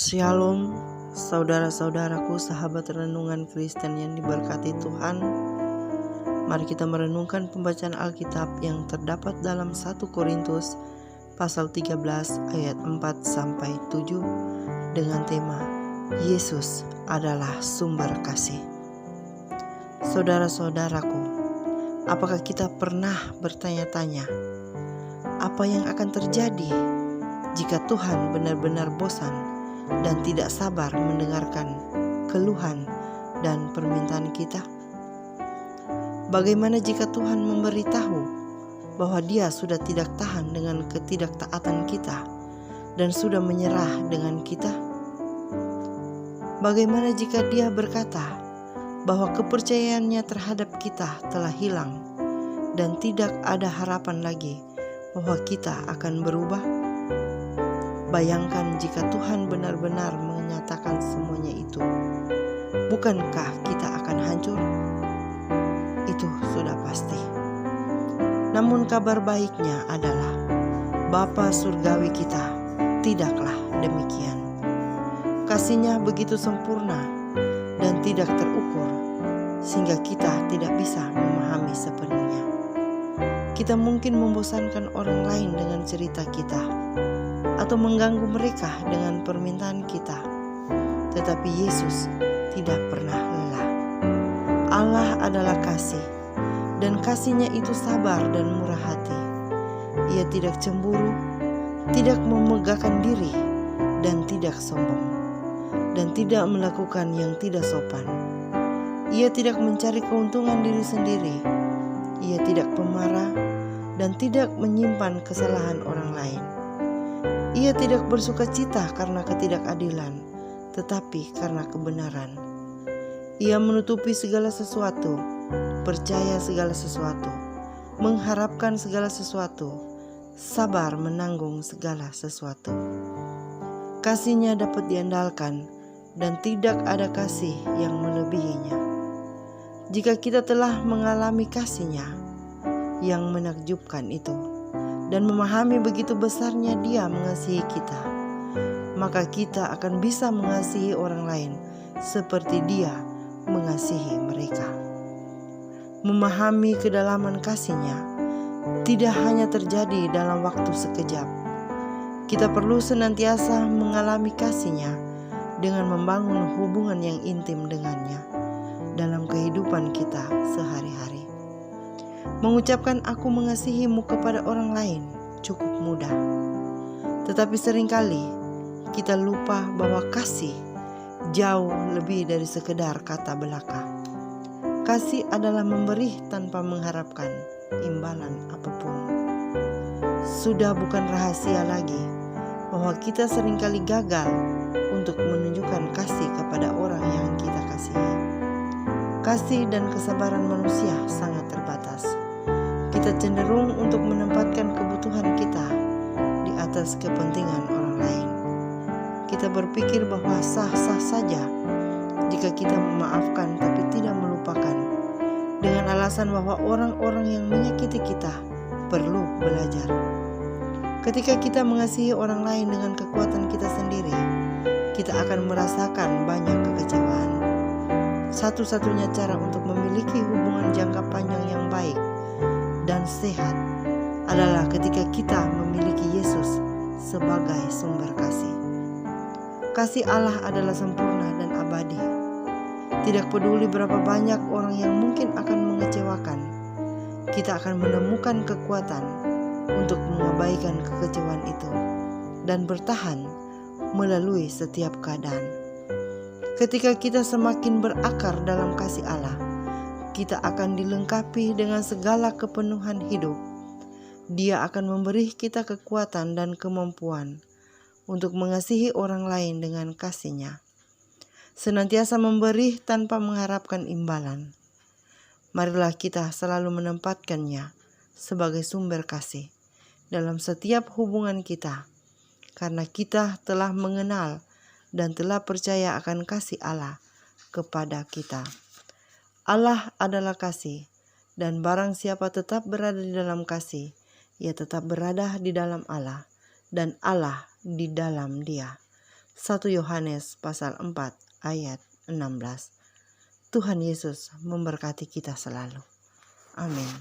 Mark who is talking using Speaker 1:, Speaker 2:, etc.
Speaker 1: Shalom, saudara-saudaraku, sahabat renungan Kristen yang diberkati Tuhan. Mari kita merenungkan pembacaan Alkitab yang terdapat dalam 1 Korintus pasal 13 ayat 4-7 dengan tema Yesus adalah sumber kasih. Saudara-saudaraku, apakah kita pernah bertanya-tanya apa yang akan terjadi jika Tuhan benar-benar bosan dan tidak sabar mendengarkan keluhan dan permintaan kita? Bagaimana jika Tuhan memberitahu bahwa Dia sudah tidak tahan dengan ketidaktaatan kita dan sudah menyerah dengan kita? Bagaimana jika Dia berkata bahwa kepercayaannya terhadap kita telah hilang dan tidak ada harapan lagi bahwa kita akan berubah? Bayangkan jika Tuhan benar-benar menyatakan semuanya itu. Bukankah kita akan hancur? Itu sudah pasti. Namun kabar baiknya adalah Bapa Surgawi kita tidaklah demikian. Kasih-Nya begitu sempurna dan tidak terukur, sehingga kita tidak bisa memahami sepenuhnya. Kita mungkin membosankan orang lain dengan cerita kita, atau mengganggu mereka dengan permintaan kita. Tetapi Yesus tidak pernah lelah. Allah adalah kasih, dan kasih-Nya itu sabar dan murah hati. Ia tidak cemburu, tidak memegahkan diri, dan tidak sombong, dan tidak melakukan yang tidak sopan. Ia tidak mencari keuntungan diri sendiri. Ia tidak pemarah dan tidak menyimpan kesalahan orang lain. Ia tidak bersuka cita karena ketidakadilan, tetapi karena kebenaran. Ia menutupi segala sesuatu, percaya segala sesuatu, mengharapkan segala sesuatu, sabar menanggung segala sesuatu. Kasih-Nya dapat diandalkan dan tidak ada kasih yang melebihinya. Jika kita telah mengalami kasih-Nya yang menakjubkan itu, dan memahami begitu besarnya Dia mengasihi kita, maka kita akan bisa mengasihi orang lain seperti Dia mengasihi mereka. Memahami kedalaman kasih-Nya tidak hanya terjadi dalam waktu sekejap. Kita perlu senantiasa mengalami kasih-Nya dengan membangun hubungan yang intim dengannya dalam kehidupan kita sehari-hari. Mengucapkan aku mengasihimu kepada orang lain cukup mudah. Tetapi seringkali kita lupa bahwa kasih jauh lebih dari sekedar kata belaka. Kasih adalah memberi tanpa mengharapkan imbalan apapun. Sudah bukan rahasia lagi bahwa kita seringkali gagal untuk menunjukkan kasih kepada orang yang kita kasihi. Kasih dan kesabaran manusia sangat terbatas. Kita cenderung untuk menempatkan kebutuhan kita di atas kepentingan orang lain. Kita berpikir bahwa sah-sah saja jika kita memaafkan tapi tidak melupakan, dengan alasan bahwa orang-orang yang menyakiti kita perlu belajar. Ketika kita mengasihi orang lain dengan kekuatan kita sendiri, kita akan merasakan banyak kekecewaan. Satu-satunya cara untuk memiliki hubungan jangka panjang yang baik dan sehat adalah ketika kita memiliki Yesus sebagai sumber kasih. Kasih Allah adalah sempurna dan abadi. Tidak peduli berapa banyak orang yang mungkin akan mengecewakan, kita akan menemukan kekuatan untuk mengabaikan kekecewaan itu dan bertahan melalui setiap keadaan. Ketika kita semakin berakar dalam kasih Allah, kita akan dilengkapi dengan segala kepenuhan hidup. Dia akan memberi kita kekuatan dan kemampuan untuk mengasihi orang lain dengan kasih-Nya. Senantiasa memberi tanpa mengharapkan imbalan. Marilah kita selalu menempatkannya sebagai sumber kasih dalam setiap hubungan kita, karena kita telah mengenal dan telah percaya akan kasih Allah kepada kita. Allah adalah kasih, dan barang siapa tetap berada di dalam kasih, ia tetap berada di dalam Allah, dan Allah di dalam Dia. 1 Yohanes pasal 4 ayat 16. Tuhan Yesus memberkati kita selalu. Amin.